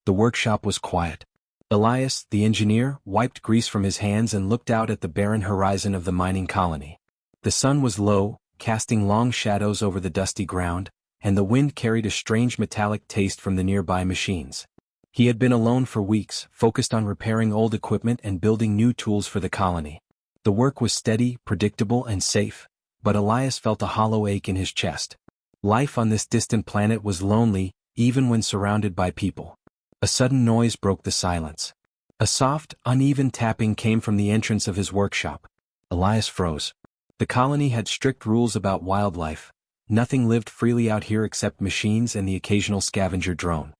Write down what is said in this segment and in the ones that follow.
The workshop was quiet. Elias, the engineer, wiped grease from his hands and looked out at the barren horizon of the mining colony. The sun was low, casting long shadows over the dusty ground, and the wind carried a strange metallic taste from the nearby machines. He had been alone for weeks, focused on repairing old equipment and building new tools for the colony. The work was steady, predictable, and safe, but Elias felt a hollow ache in his chest. Life on this distant planet was lonely, even when surrounded by people. A sudden noise broke the silence. A soft, uneven tapping came from the entrance of his workshop. Elias froze. The colony had strict rules about wildlife. Nothing lived freely out here except machines and the occasional scavenger drone.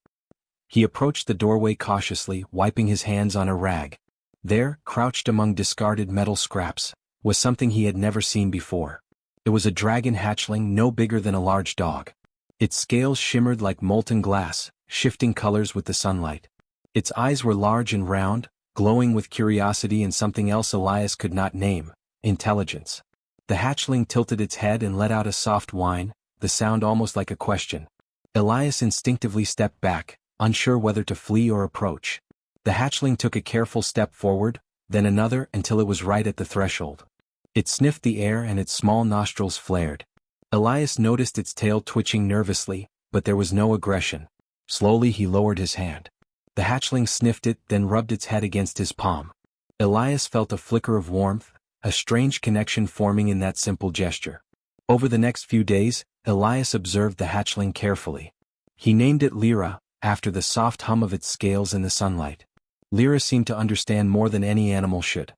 He approached the doorway cautiously, wiping his hands on a rag. There, crouched among discarded metal scraps, was something he had never seen before. It was a dragon hatchling no bigger than a large dog. Its scales shimmered like molten glass, shifting colors with the sunlight. Its eyes were large and round, glowing with curiosity and something else Elias could not name: intelligence. The hatchling tilted its head and let out a soft whine, the sound almost like a question. Elias instinctively stepped back, unsure whether to flee or approach. The hatchling took a careful step forward, then another until it was right at the threshold. It sniffed the air and its small nostrils flared. Elias noticed its tail twitching nervously, but there was no aggression. Slowly he lowered his hand. The hatchling sniffed it, then rubbed its head against his palm. Elias felt a flicker of warmth, a strange connection forming in that simple gesture. Over the next few days, Elias observed the hatchling carefully. He named it Lyra, after the soft hum of its scales in the sunlight. Lyra seemed to understand more than any animal should.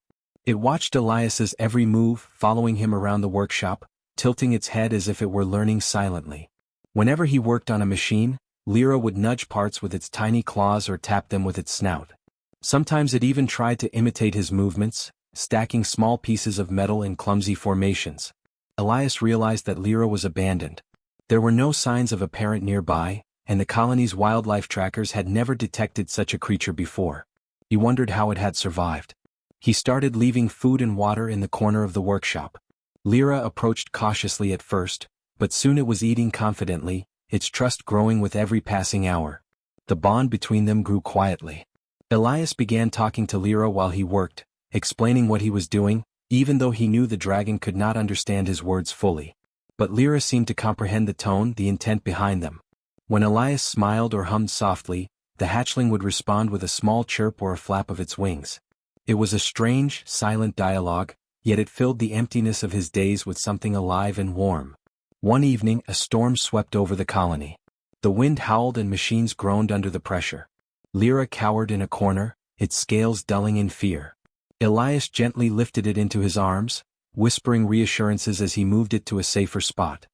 It watched Elias's every move, following him around the workshop, tilting its head as if it were learning silently. Whenever he worked on a machine, Lyra would nudge parts with its tiny claws or tap them with its snout. Sometimes it even tried to imitate his movements, stacking small pieces of metal in clumsy formations. Elias realized that Lyra was abandoned. There were no signs of a parent nearby, and the colony's wildlife trackers had never detected such a creature before. He wondered how it had survived. He started leaving food and water in the corner of the workshop. Lyra approached cautiously at first, but soon it was eating confidently, its trust growing with every passing hour. The bond between them grew quietly. Elias began talking to Lyra while he worked, explaining what he was doing, even though he knew the dragon could not understand his words fully. But Lyra seemed to comprehend the tone, the intent behind them. When Elias smiled or hummed softly, the hatchling would respond with a small chirp or a flap of its wings. It was a strange, silent dialogue, yet it filled the emptiness of his days with something alive and warm. One evening, a storm swept over the colony. The wind howled and machines groaned under the pressure. Lyra cowered in a corner, its scales dulling in fear. Elias gently lifted it into his arms, whispering reassurances as he moved it to a safer spot.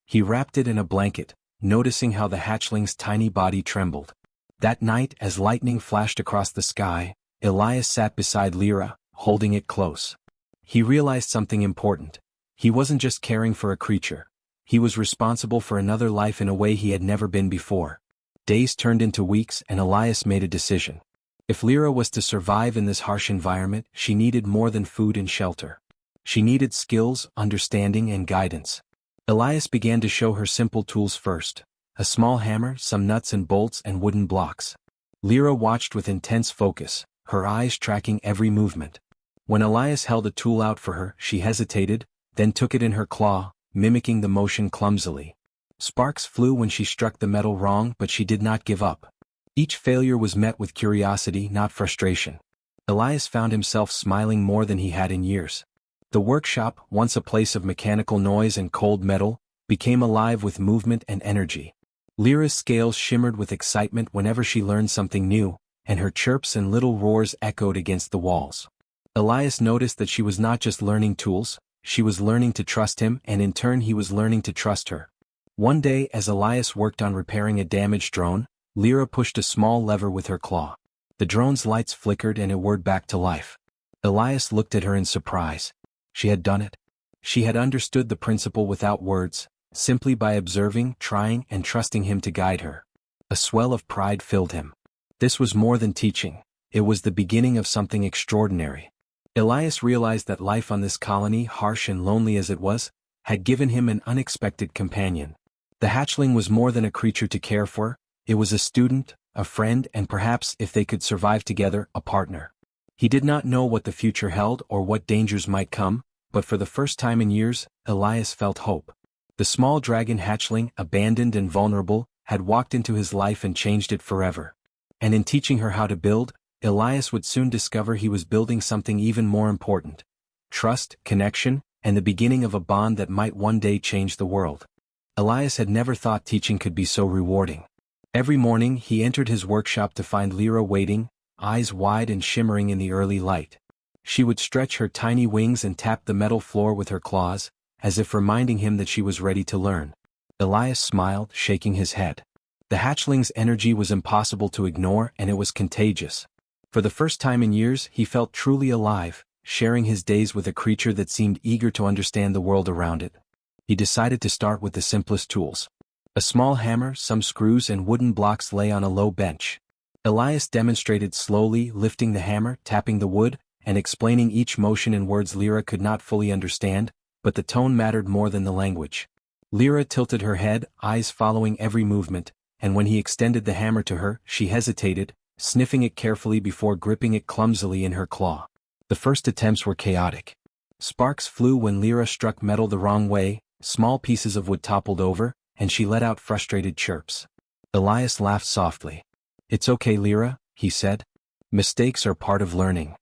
He wrapped it in a blanket, noticing how the hatchling's tiny body trembled. That night, as lightning flashed across the sky, Elias sat beside Lyra, holding it close. He realized something important. He wasn't just caring for a creature. He was responsible for another life in a way he had never been before. Days turned into weeks and Elias made a decision. If Lyra was to survive in this harsh environment, she needed more than food and shelter. She needed skills, understanding, and guidance. Elias began to show her simple tools first: a small hammer, some nuts and bolts, and wooden blocks. Lyra watched with intense focus, her eyes tracking every movement. When Elias held a tool out for her, she hesitated, then took it in her claw, mimicking the motion clumsily. Sparks flew when she struck the metal wrong, but she did not give up. Each failure was met with curiosity, not frustration. Elias found himself smiling more than he had in years. The workshop, once a place of mechanical noise and cold metal, became alive with movement and energy. Lyra's scales shimmered with excitement whenever she learned something new, and her chirps and little roars echoed against the walls. Elias noticed that she was not just learning tools, she was learning to trust him, and in turn he was learning to trust her. One day, as Elias worked on repairing a damaged drone, Lyra pushed a small lever with her claw. The drone's lights flickered and it whirred back to life. Elias looked at her in surprise. She had done it. She had understood the principle without words, simply by observing, trying, and trusting him to guide her. A swell of pride filled him. This was more than teaching. It was the beginning of something extraordinary. Elias realized that life on this colony, harsh and lonely as it was, had given him an unexpected companion. The hatchling was more than a creature to care for. It was a student, a friend, and perhaps, if they could survive together, a partner. He did not know what the future held or what dangers might come, but for the first time in years, Elias felt hope. The small dragon hatchling, abandoned and vulnerable, had walked into his life and changed it forever. And in teaching her how to build, Elias would soon discover he was building something even more important: trust, connection, and the beginning of a bond that might one day change the world. Elias had never thought teaching could be so rewarding. Every morning he entered his workshop to find Lyra waiting, eyes wide and shimmering in the early light. She would stretch her tiny wings and tap the metal floor with her claws, as if reminding him that she was ready to learn. Elias smiled, shaking his head. The hatchling's energy was impossible to ignore, and it was contagious. For the first time in years he felt truly alive, sharing his days with a creature that seemed eager to understand the world around it. He decided to start with the simplest tools. A small hammer, some screws and wooden blocks lay on a low bench. Elias demonstrated slowly, lifting the hammer, tapping the wood, and explaining each motion in words Lyra could not fully understand, but the tone mattered more than the language. Lyra tilted her head, eyes following every movement, and when he extended the hammer to her, she hesitated, sniffing it carefully before gripping it clumsily in her claw. The first attempts were chaotic. Sparks flew when Lyra struck metal the wrong way, small pieces of wood toppled over, and she let out frustrated chirps. Elias laughed softly. "It's okay, Lyra," he said. "Mistakes are part of learning."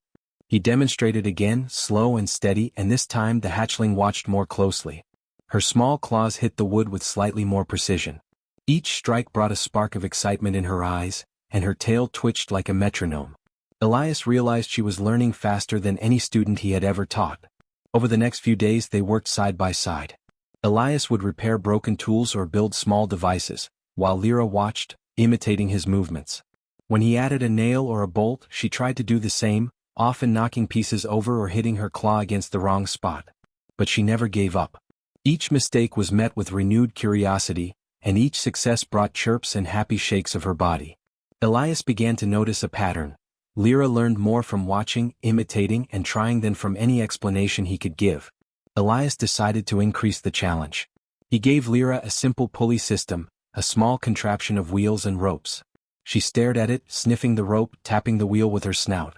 He demonstrated again, slow and steady, and this time the hatchling watched more closely. Her small claws hit the wood with slightly more precision. Each strike brought a spark of excitement in her eyes, and her tail twitched like a metronome. Elias realized she was learning faster than any student he had ever taught. Over the next few days they worked side by side. Elias would repair broken tools or build small devices, while Lyra watched, imitating his movements. When he added a nail or a bolt, she tried to do the same, often knocking pieces over or hitting her claw against the wrong spot. But she never gave up. Each mistake was met with renewed curiosity, and each success brought chirps and happy shakes of her body. Elias began to notice a pattern. Lyra learned more from watching, imitating, and trying than from any explanation he could give. Elias decided to increase the challenge. He gave Lyra a simple pulley system, a small contraption of wheels and ropes. She stared at it, sniffing the rope, tapping the wheel with her snout.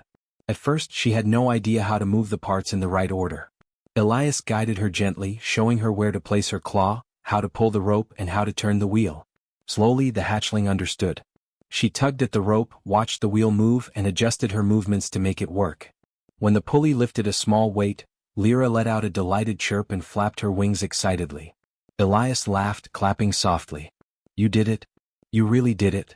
At first she had no idea how to move the parts in the right order. Elias guided her gently, showing her where to place her claw, how to pull the rope, and how to turn the wheel. Slowly the hatchling understood. She tugged at the rope, watched the wheel move, and adjusted her movements to make it work. When the pulley lifted a small weight, Lyra let out a delighted chirp and flapped her wings excitedly. Elias laughed, clapping softly. "You did it. You really did it."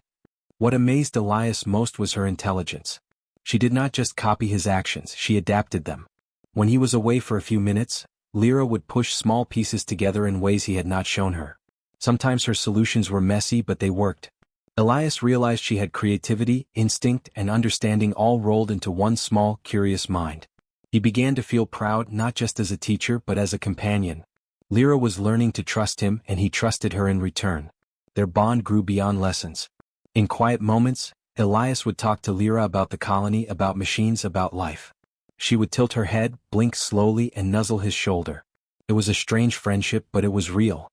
What amazed Elias most was her intelligence. She did not just copy his actions, she adapted them. When he was away for a few minutes, Lyra would push small pieces together in ways he had not shown her. Sometimes her solutions were messy, but they worked. Elias realized she had creativity, instinct, and understanding all rolled into one small, curious mind. He began to feel proud not just as a teacher but as a companion. Lyra was learning to trust him, and he trusted her in return. Their bond grew beyond lessons. In quiet moments, Elias would talk to Lyra about the colony, about machines, about life. She would tilt her head, blink slowly, and nuzzle his shoulder. It was a strange friendship, but it was real.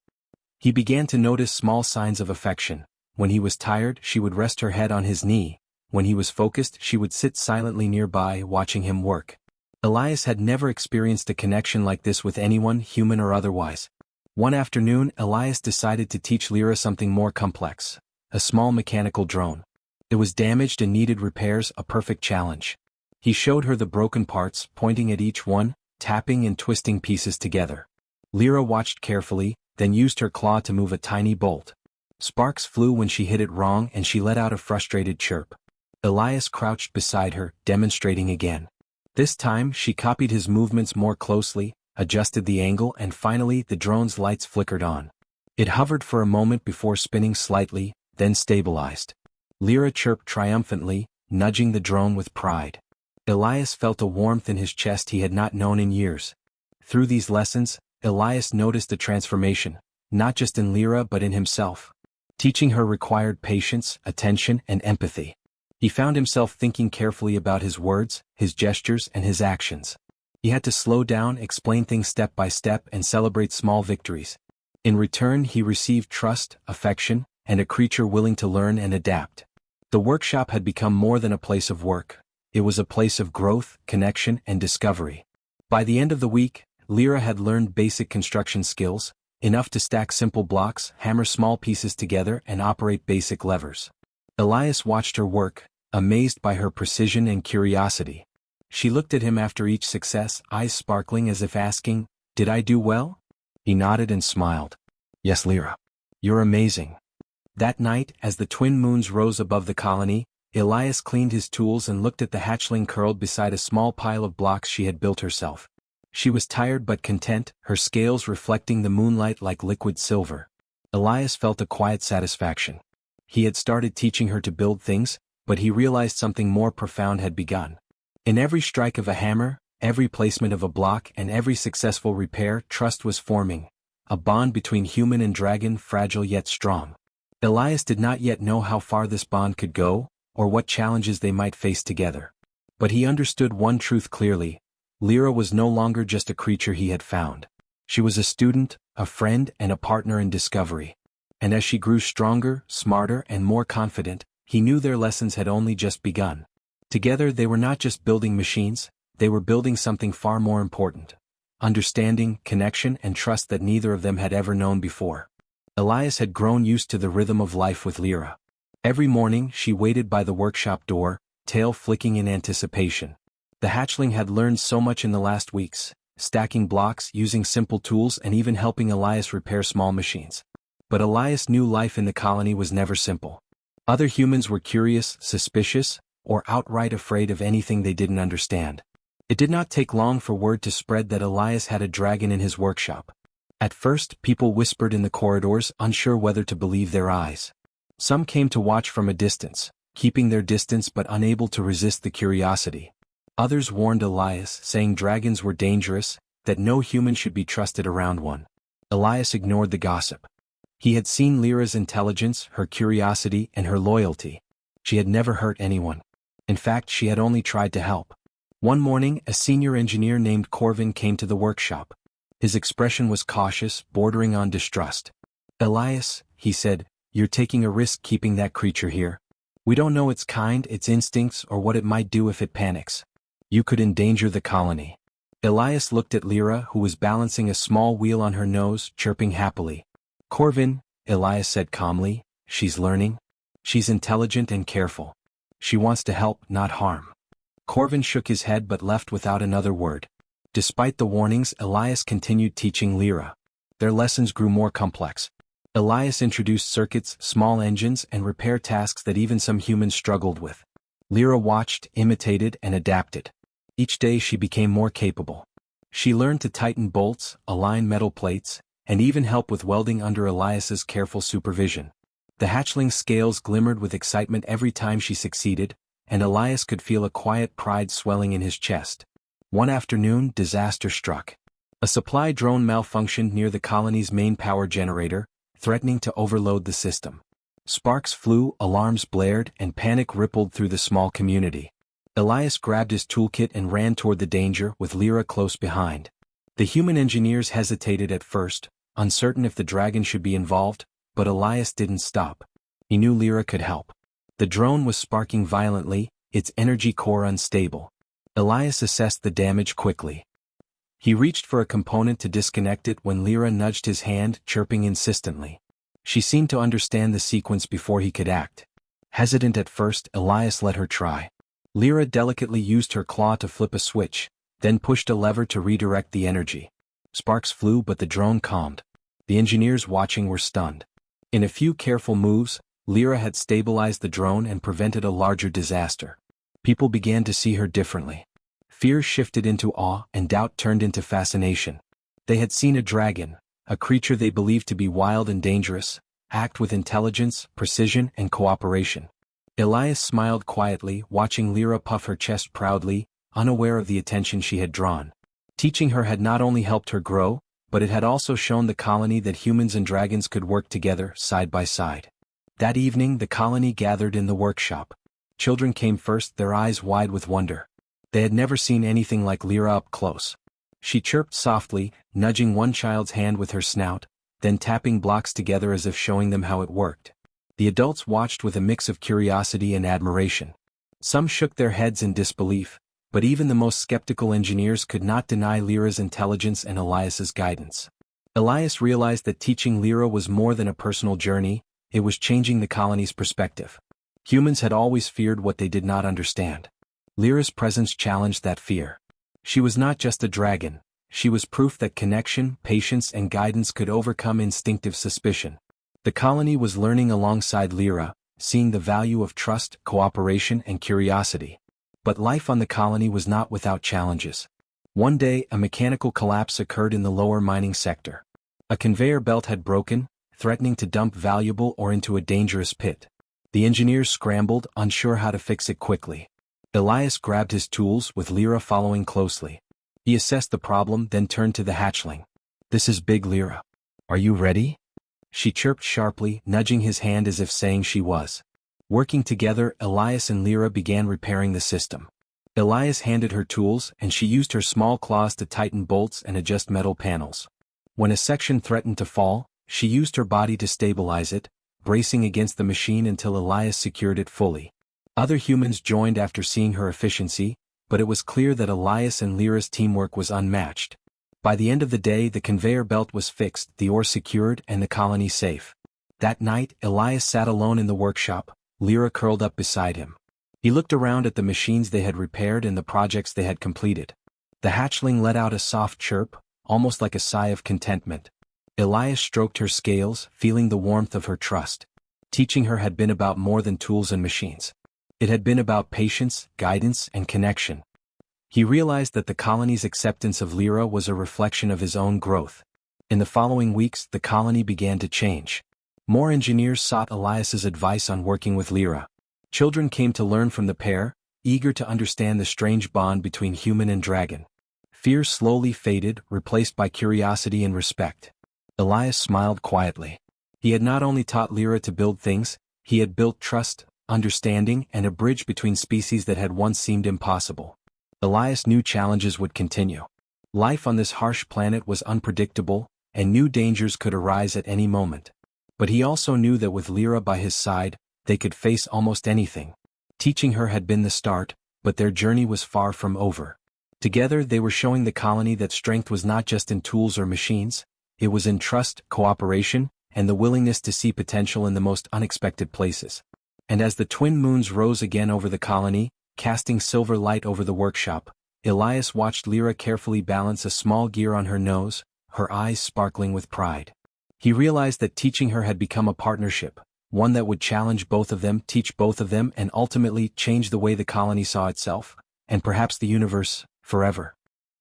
He began to notice small signs of affection. When he was tired, she would rest her head on his knee. When he was focused, she would sit silently nearby, watching him work. Elias had never experienced a connection like this with anyone, human or otherwise. One afternoon, Elias decided to teach Lyra something more complex: a small mechanical drone. It was damaged and needed repairs, a perfect challenge. He showed her the broken parts, pointing at each one, tapping and twisting pieces together. Lyra watched carefully, then used her claw to move a tiny bolt. Sparks flew when she hit it wrong, and she let out a frustrated chirp. Elias crouched beside her, demonstrating again. This time, she copied his movements more closely, adjusted the angle, and finally the drone's lights flickered on. It hovered for a moment before spinning slightly, then stabilized. Lyra chirped triumphantly, nudging the drone with pride. Elias felt a warmth in his chest he had not known in years. Through these lessons, Elias noticed a transformation, not just in Lyra but in himself. Teaching her required patience, attention, and empathy. He found himself thinking carefully about his words, his gestures, and his actions. He had to slow down, explain things step by step, and celebrate small victories. In return, he received trust, affection, and a creature willing to learn and adapt. The workshop had become more than a place of work. It was a place of growth, connection, and discovery. By the end of the week, Lyra had learned basic construction skills, enough to stack simple blocks, hammer small pieces together, and operate basic levers. Elias watched her work, amazed by her precision and curiosity. She looked at him after each success, eyes sparkling as if asking, "Did I do well?" He nodded and smiled. "Yes, Lyra. You're amazing." That night, as the twin moons rose above the colony, Elias cleaned his tools and looked at the hatchling curled beside a small pile of blocks she had built herself. She was tired but content, her scales reflecting the moonlight like liquid silver. Elias felt a quiet satisfaction. He had started teaching her to build things, but he realized something more profound had begun. In every strike of a hammer, every placement of a block, and every successful repair, trust was forming, a bond between human and dragon, fragile yet strong. Elias did not yet know how far this bond could go, or what challenges they might face together. But he understood one truth clearly: Lyra was no longer just a creature he had found. She was a student, a friend, and a partner in discovery. And as she grew stronger, smarter, and more confident, he knew their lessons had only just begun. Together they were not just building machines, they were building something far more important: understanding, connection, and trust that neither of them had ever known before. Elias had grown used to the rhythm of life with Lyra. Every morning she waited by the workshop door, tail flicking in anticipation. The hatchling had learned so much in the last weeks, stacking blocks, using simple tools, and even helping Elias repair small machines. But Elias knew life in the colony was never simple. Other humans were curious, suspicious, or outright afraid of anything they didn't understand. It did not take long for word to spread that Elias had a dragon in his workshop. At first, people whispered in the corridors, unsure whether to believe their eyes. Some came to watch from a distance, keeping their distance but unable to resist the curiosity. Others warned Elias, saying dragons were dangerous, that no human should be trusted around one. Elias ignored the gossip. He had seen Lyra's intelligence, her curiosity, and her loyalty. She had never hurt anyone. In fact, she had only tried to help. One morning, a senior engineer named Corvin came to the workshop. His expression was cautious, bordering on distrust. "Elias," he said, "you're taking a risk keeping that creature here. We don't know its kind, its instincts, or what it might do if it panics. You could endanger the colony." Elias looked at Lyra, who was balancing a small wheel on her nose, chirping happily. "Corvin," Elias said calmly, "she's learning. She's intelligent and careful. She wants to help, not harm." Corvin shook his head but left without another word. Despite the warnings, Elias continued teaching Lyra. Their lessons grew more complex. Elias introduced circuits, small engines, and repair tasks that even some humans struggled with. Lyra watched, imitated, and adapted. Each day she became more capable. She learned to tighten bolts, align metal plates, and even help with welding under Elias's careful supervision. The hatchling's scales glimmered with excitement every time she succeeded, and Elias could feel a quiet pride swelling in his chest. One afternoon, disaster struck. A supply drone malfunctioned near the colony's main power generator, threatening to overload the system. Sparks flew, alarms blared, and panic rippled through the small community. Elias grabbed his toolkit and ran toward the danger, with Lyra close behind. The human engineers hesitated at first, uncertain if the dragon should be involved, but Elias didn't stop. He knew Lyra could help. The drone was sparking violently, its energy core unstable. Elias assessed the damage quickly. He reached for a component to disconnect it when Lyra nudged his hand, chirping insistently. She seemed to understand the sequence before he could act. Hesitant at first, Elias let her try. Lyra delicately used her claw to flip a switch, then pushed a lever to redirect the energy. Sparks flew but the drone calmed. The engineers watching were stunned. In a few careful moves, Lyra had stabilized the drone and prevented a larger disaster. People began to see her differently. Fear shifted into awe and doubt turned into fascination. They had seen a dragon, a creature they believed to be wild and dangerous, act with intelligence, precision, and cooperation. Elias smiled quietly, watching Lyra puff her chest proudly, unaware of the attention she had drawn. Teaching her had not only helped her grow, but it had also shown the colony that humans and dragons could work together, side by side. That evening the colony gathered in the workshop. Children came first, their eyes wide with wonder. They had never seen anything like Lyra up close. She chirped softly, nudging one child's hand with her snout, then tapping blocks together as if showing them how it worked. The adults watched with a mix of curiosity and admiration. Some shook their heads in disbelief, but even the most skeptical engineers could not deny Lyra's intelligence and Elias's guidance. Elias realized that teaching Lyra was more than a personal journey, it was changing the colony's perspective. Humans had always feared what they did not understand. Lyra's presence challenged that fear. She was not just a dragon, she was proof that connection, patience and guidance could overcome instinctive suspicion. The colony was learning alongside Lyra, seeing the value of trust, cooperation and curiosity. But life on the colony was not without challenges. One day, a mechanical collapse occurred in the lower mining sector. A conveyor belt had broken, threatening to dump valuable ore into a dangerous pit. The engineers scrambled, unsure how to fix it quickly. Elias grabbed his tools, with Lyra following closely. He assessed the problem, then turned to the hatchling. "This is big, Lyra. Are you ready?" She chirped sharply, nudging his hand as if saying she was. Working together, Elias and Lyra began repairing the system. Elias handed her tools, and she used her small claws to tighten bolts and adjust metal panels. When a section threatened to fall, she used her body to stabilize it, bracing against the machine until Elias secured it fully. Other humans joined after seeing her efficiency, but it was clear that Elias and Lyra's teamwork was unmatched. By the end of the day, the conveyor belt was fixed, the ore secured, and the colony safe. That night, Elias sat alone in the workshop, Lyra curled up beside him. He looked around at the machines they had repaired and the projects they had completed. The hatchling let out a soft chirp, almost like a sigh of contentment. Elias stroked her scales, feeling the warmth of her trust. Teaching her had been about more than tools and machines. It had been about patience, guidance, and connection. He realized that the colony's acceptance of Lyra was a reflection of his own growth. In the following weeks, the colony began to change. More engineers sought Elias's advice on working with Lyra. Children came to learn from the pair, eager to understand the strange bond between human and dragon. Fear slowly faded, replaced by curiosity and respect. Elias smiled quietly. He had not only taught Lyra to build things, he had built trust, understanding, and a bridge between species that had once seemed impossible. Elias knew challenges would continue. Life on this harsh planet was unpredictable, and new dangers could arise at any moment. But he also knew that with Lyra by his side, they could face almost anything. Teaching her had been the start, but their journey was far from over. Together they were showing the colony that strength was not just in tools or machines, it was in trust, cooperation, and the willingness to see potential in the most unexpected places. And as the twin moons rose again over the colony, casting silver light over the workshop, Elias watched Lyra carefully balance a small gear on her nose, her eyes sparkling with pride. He realized that teaching her had become a partnership, one that would challenge both of them, teach both of them, and ultimately change the way the colony saw itself, and perhaps the universe, forever.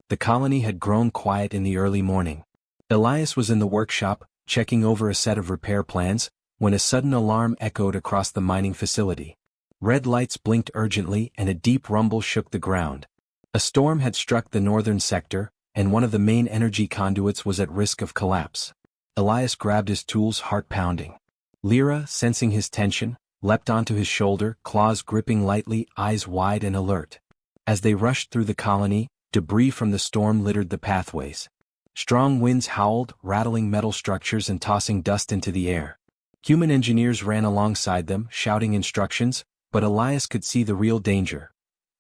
The colony had grown quiet in the early morning. Elias was in the workshop, checking over a set of repair plans, when a sudden alarm echoed across the mining facility. Red lights blinked urgently and a deep rumble shook the ground. A storm had struck the northern sector, and one of the main energy conduits was at risk of collapse. Elias grabbed his tools, heart pounding. Lyra, sensing his tension, leapt onto his shoulder, claws gripping lightly, eyes wide and alert. As they rushed through the colony, debris from the storm littered the pathways. Strong winds howled, rattling metal structures and tossing dust into the air. Human engineers ran alongside them, shouting instructions, but Elias could see the real danger.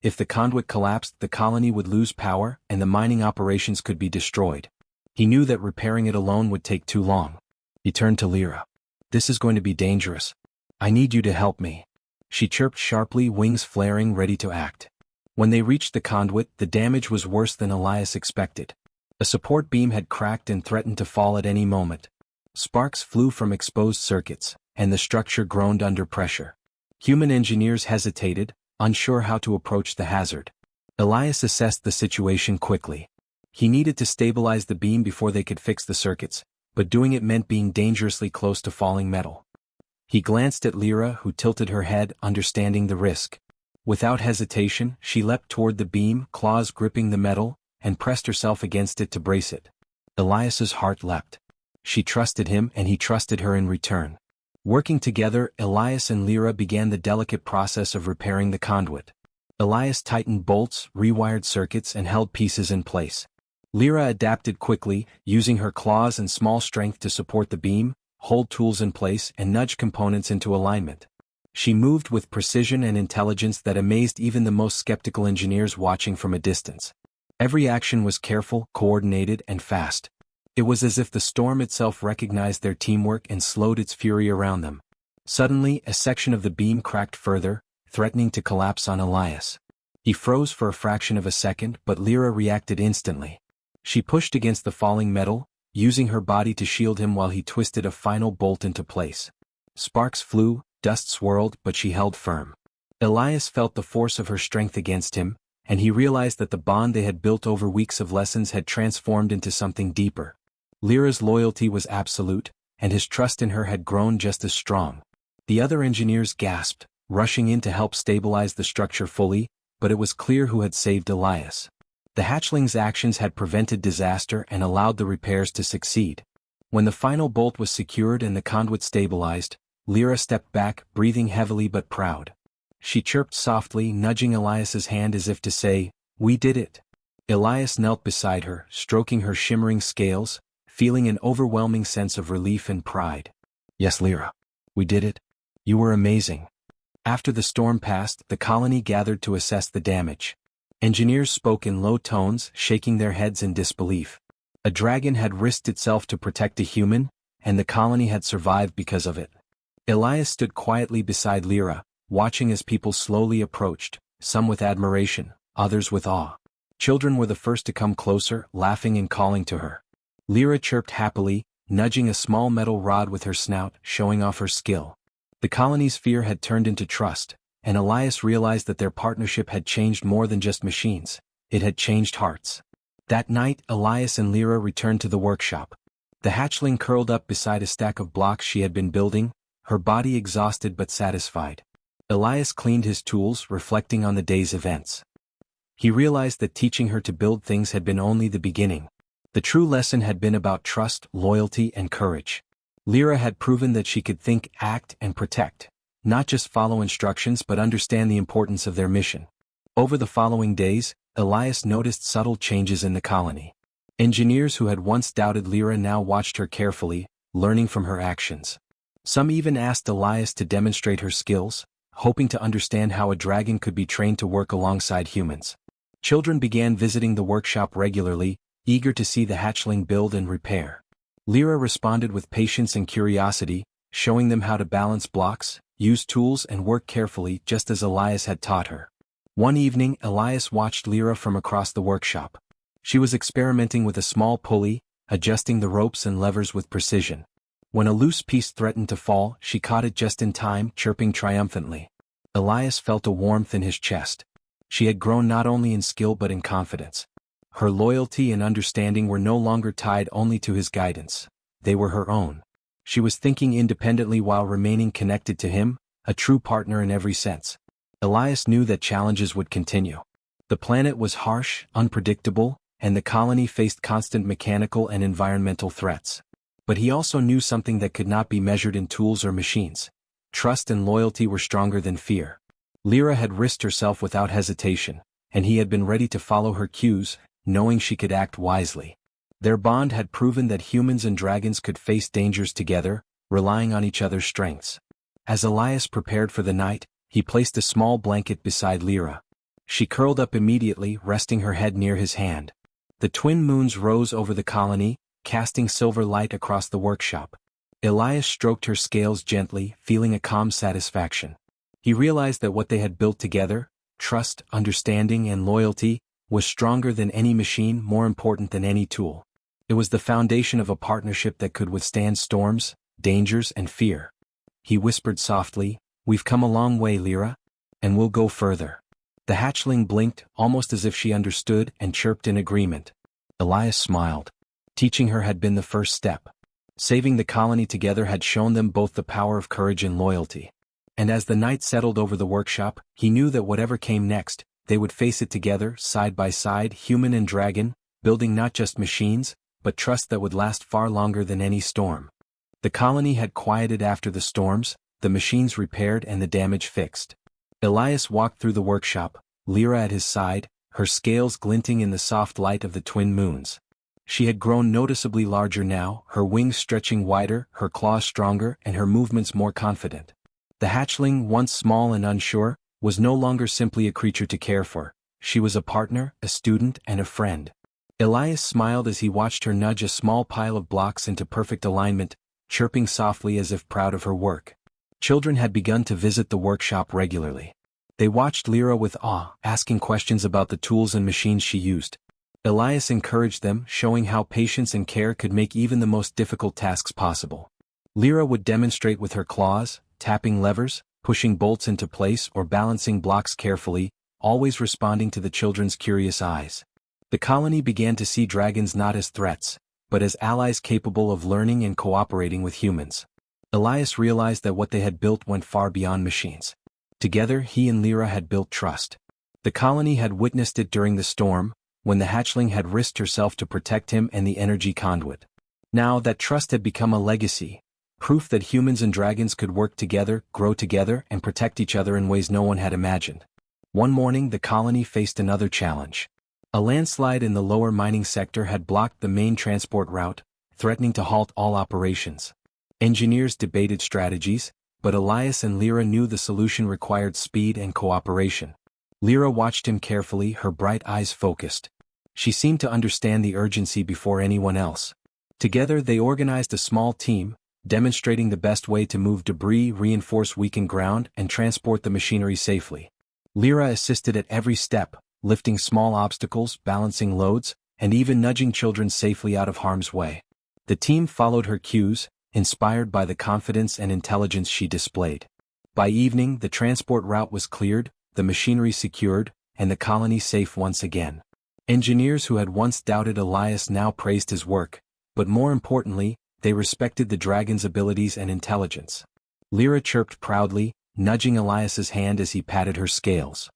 If the conduit collapsed, the colony would lose power, and the mining operations could be destroyed. He knew that repairing it alone would take too long. He turned to Lyra. "This is going to be dangerous. I need you to help me." She chirped sharply, wings flaring, ready to act. When they reached the conduit, the damage was worse than Elias expected. A support beam had cracked and threatened to fall at any moment. Sparks flew from exposed circuits, and the structure groaned under pressure. Human engineers hesitated, unsure how to approach the hazard. Elias assessed the situation quickly. He needed to stabilize the beam before they could fix the circuits, but doing it meant being dangerously close to falling metal. He glanced at Lyra, who tilted her head, understanding the risk. Without hesitation, she leapt toward the beam, claws gripping the metal, and pressed herself against it to brace it. Elias's heart leapt. She trusted him, and he trusted her in return. Working together, Elias and Lyra began the delicate process of repairing the conduit. Elias tightened bolts, rewired circuits, and held pieces in place. Lyra adapted quickly, using her claws and small strength to support the beam, hold tools in place and nudge components into alignment. She moved with precision and intelligence that amazed even the most skeptical engineers watching from a distance. Every action was careful, coordinated, and fast. It was as if the storm itself recognized their teamwork and slowed its fury around them. Suddenly, a section of the beam cracked further, threatening to collapse on Elias. He froze for a fraction of a second, but Lyra reacted instantly. She pushed against the falling metal, using her body to shield him while he twisted a final bolt into place. Sparks flew, dust swirled, but she held firm. Elias felt the force of her strength against him, and he realized that the bond they had built over weeks of lessons had transformed into something deeper. Lyra's loyalty was absolute, and his trust in her had grown just as strong. The other engineers gasped, rushing in to help stabilize the structure fully, but it was clear who had saved Elias. The hatchling's actions had prevented disaster and allowed the repairs to succeed. When the final bolt was secured and the conduit stabilized, Lyra stepped back, breathing heavily but proud. She chirped softly, nudging Elias's hand as if to say, "We did it." Elias knelt beside her, stroking her shimmering scales, feeling an overwhelming sense of relief and pride. "Yes, Lyra. We did it. You were amazing." After the storm passed, the colony gathered to assess the damage. Engineers spoke in low tones, shaking their heads in disbelief. A dragon had risked itself to protect a human, and the colony had survived because of it. Elias stood quietly beside Lyra, watching as people slowly approached, some with admiration, others with awe. Children were the first to come closer, laughing and calling to her. Lyra chirped happily, nudging a small metal rod with her snout, showing off her skill. The colony's fear had turned into trust, and Elias realized that their partnership had changed more than just machines. It had changed hearts. That night, Elias and Lyra returned to the workshop. The hatchling curled up beside a stack of blocks she had been building, her body exhausted but satisfied. Elias cleaned his tools, reflecting on the day's events. He realized that teaching her to build things had been only the beginning. The true lesson had been about trust, loyalty, and courage. Lyra had proven that she could think, act, and protect, not just follow instructions but understand the importance of their mission. Over the following days, Elias noticed subtle changes in the colony. Engineers who had once doubted Lyra now watched her carefully, learning from her actions. Some even asked Elias to demonstrate her skills, hoping to understand how a dragon could be trained to work alongside humans. Children began visiting the workshop regularly, eager to see the hatchling build and repair. Lyra responded with patience and curiosity, showing them how to balance blocks, use tools and work carefully just as Elias had taught her. One evening, Elias watched Lyra from across the workshop. She was experimenting with a small pulley, adjusting the ropes and levers with precision. When a loose piece threatened to fall, she caught it just in time, chirping triumphantly. Elias felt a warmth in his chest. She had grown not only in skill but in confidence. Her loyalty and understanding were no longer tied only to his guidance. They were her own. She was thinking independently while remaining connected to him, a true partner in every sense. Elias knew that challenges would continue. The planet was harsh, unpredictable, and the colony faced constant mechanical and environmental threats. But he also knew something that could not be measured in tools or machines. Trust and loyalty were stronger than fear. Lyra had risked herself without hesitation, and he had been ready to follow her cues, knowing she could act wisely. Their bond had proven that humans and dragons could face dangers together, relying on each other's strengths. As Elias prepared for the night, he placed a small blanket beside Lyra. She curled up immediately, resting her head near his hand. The twin moons rose over the colony, casting silver light across the workshop. Elias stroked her scales gently, feeling a calm satisfaction. He realized that what they had built together, trust, understanding, and loyalty, was stronger than any machine, more important than any tool. It was the foundation of a partnership that could withstand storms, dangers, and fear. He whispered softly, "We've come a long way, Lyra, and we'll go further." The hatchling blinked, almost as if she understood, and chirped in agreement. Elias smiled. Teaching her had been the first step. Saving the colony together had shown them both the power of courage and loyalty. And as the night settled over the workshop, he knew that whatever came next, they would face it together, side by side, human and dragon, building not just machines, but trust that would last far longer than any storm. The colony had quieted after the storms, the machines repaired and the damage fixed. Elias walked through the workshop, Lyra at his side, her scales glinting in the soft light of the twin moons. She had grown noticeably larger now, her wings stretching wider, her claws stronger, and her movements more confident. The hatchling, once small and unsure, was no longer simply a creature to care for. She was a partner, a student, and a friend. Elias smiled as he watched her nudge a small pile of blocks into perfect alignment, chirping softly as if proud of her work. Children had begun to visit the workshop regularly. They watched Lyra with awe, asking questions about the tools and machines she used. Elias encouraged them, showing how patience and care could make even the most difficult tasks possible. Lyra would demonstrate with her claws, tapping levers, pushing bolts into place, or balancing blocks carefully, always responding to the children's curious eyes. The colony began to see dragons not as threats, but as allies capable of learning and cooperating with humans. Elias realized that what they had built went far beyond machines. Together, he and Lyra had built trust. The colony had witnessed it during the storm, when the hatchling had risked herself to protect him and the energy conduit. Now that trust had become a legacy, proof that humans and dragons could work together, grow together, and protect each other in ways no one had imagined. One morning the colony faced another challenge. A landslide in the lower mining sector had blocked the main transport route, threatening to halt all operations. Engineers debated strategies, but Elias and Lyra knew the solution required speed and cooperation. Lyra watched him carefully, her bright eyes focused. She seemed to understand the urgency before anyone else. Together they organized a small team, demonstrating the best way to move debris, reinforce weakened ground, and transport the machinery safely. Lyra assisted at every step, lifting small obstacles, balancing loads, and even nudging children safely out of harm's way. The team followed her cues, inspired by the confidence and intelligence she displayed. By evening, the transport route was cleared, the machinery secured, and the colony safe once again. Engineers who had once doubted Elias now praised his work, but more importantly, they respected the dragon's abilities and intelligence. Lyra chirped proudly, nudging Elias's hand as he patted her scales.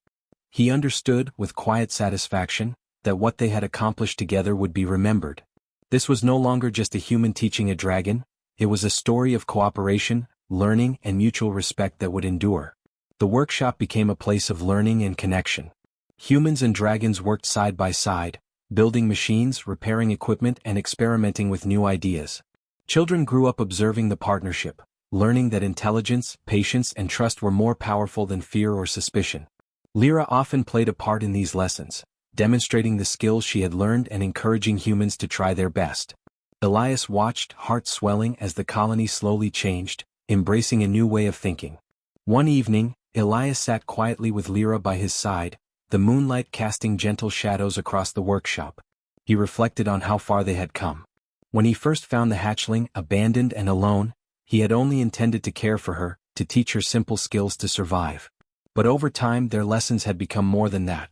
He understood, with quiet satisfaction, that what they had accomplished together would be remembered. This was no longer just a human teaching a dragon, it was a story of cooperation, learning, and mutual respect that would endure. The workshop became a place of learning and connection. Humans and dragons worked side by side, building machines, repairing equipment, and experimenting with new ideas. Children grew up observing the partnership, learning that intelligence, patience, and trust were more powerful than fear or suspicion. Lyra often played a part in these lessons, demonstrating the skills she had learned and encouraging humans to try their best. Elias watched, heart swelling, as the colony slowly changed, embracing a new way of thinking. One evening, Elias sat quietly with Lyra by his side, the moonlight casting gentle shadows across the workshop. He reflected on how far they had come. When he first found the hatchling, abandoned and alone, he had only intended to care for her, to teach her simple skills to survive. But over time their lessons had become more than that.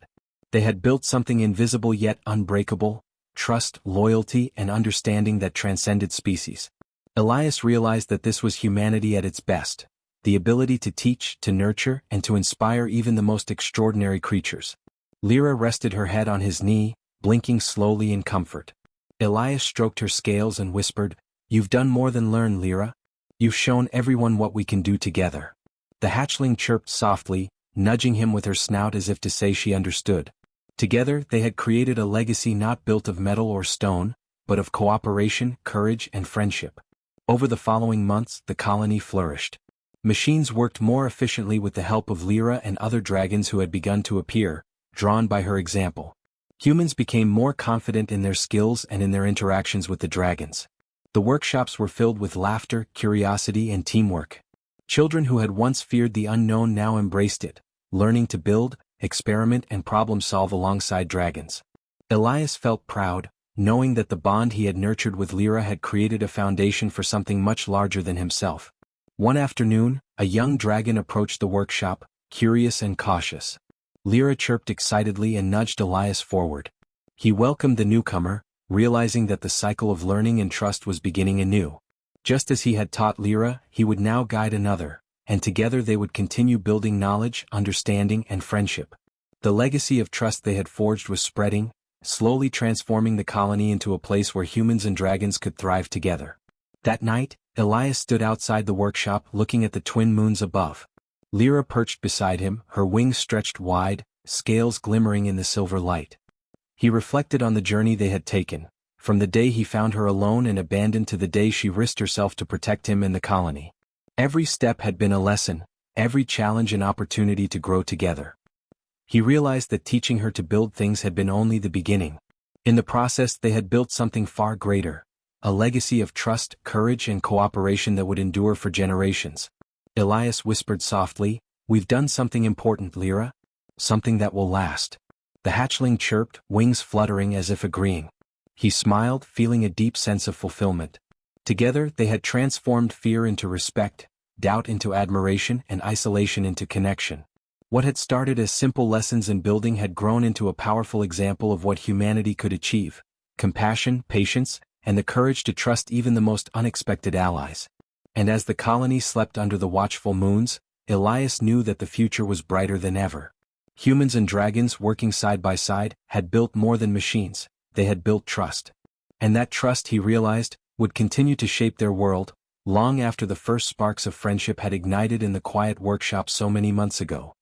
They had built something invisible yet unbreakable, trust, loyalty, and understanding that transcended species. Elias realized that this was humanity at its best. The ability to teach, to nurture, and to inspire even the most extraordinary creatures. Lyra rested her head on his knee, blinking slowly in comfort. Elias stroked her scales and whispered, "You've done more than learn, Lyra. You've shown everyone what we can do together." The hatchling chirped softly, nudging him with her snout as if to say she understood. Together they had created a legacy not built of metal or stone, but of cooperation, courage, and friendship. Over the following months the colony flourished. Machines worked more efficiently with the help of Lyra and other dragons who had begun to appear, drawn by her example. Humans became more confident in their skills and in their interactions with the dragons. The workshops were filled with laughter, curiosity, and teamwork. Children who had once feared the unknown now embraced it, learning to build, experiment, and problem-solve alongside dragons. Elias felt proud, knowing that the bond he had nurtured with Lyra had created a foundation for something much larger than himself. One afternoon, a young dragon approached the workshop, curious and cautious. Lyra chirped excitedly and nudged Elias forward. He welcomed the newcomer, realizing that the cycle of learning and trust was beginning anew. Just as he had taught Lyra, he would now guide another, and together they would continue building knowledge, understanding, and friendship. The legacy of trust they had forged was spreading, slowly transforming the colony into a place where humans and dragons could thrive together. That night, Elias stood outside the workshop looking at the twin moons above. Lyra perched beside him, her wings stretched wide, scales glimmering in the silver light. He reflected on the journey they had taken, from the day he found her alone and abandoned to the day she risked herself to protect him and the colony. Every step had been a lesson, every challenge an opportunity to grow together. He realized that teaching her to build things had been only the beginning. In the process they had built something far greater, a legacy of trust, courage and cooperation that would endure for generations. Elias whispered softly, "We've done something important, Lyra. Something that will last." The hatchling chirped, wings fluttering as if agreeing. He smiled, feeling a deep sense of fulfillment. Together they had transformed fear into respect, doubt into admiration and isolation into connection. What had started as simple lessons in building had grown into a powerful example of what humanity could achieve: compassion, patience, and the courage to trust even the most unexpected allies. And as the colony slept under the watchful moons, Elias knew that the future was brighter than ever. Humans and dragons working side by side had built more than machines, they had built trust. And that trust, he realized, would continue to shape their world, long after the first sparks of friendship had ignited in the quiet workshop so many months ago.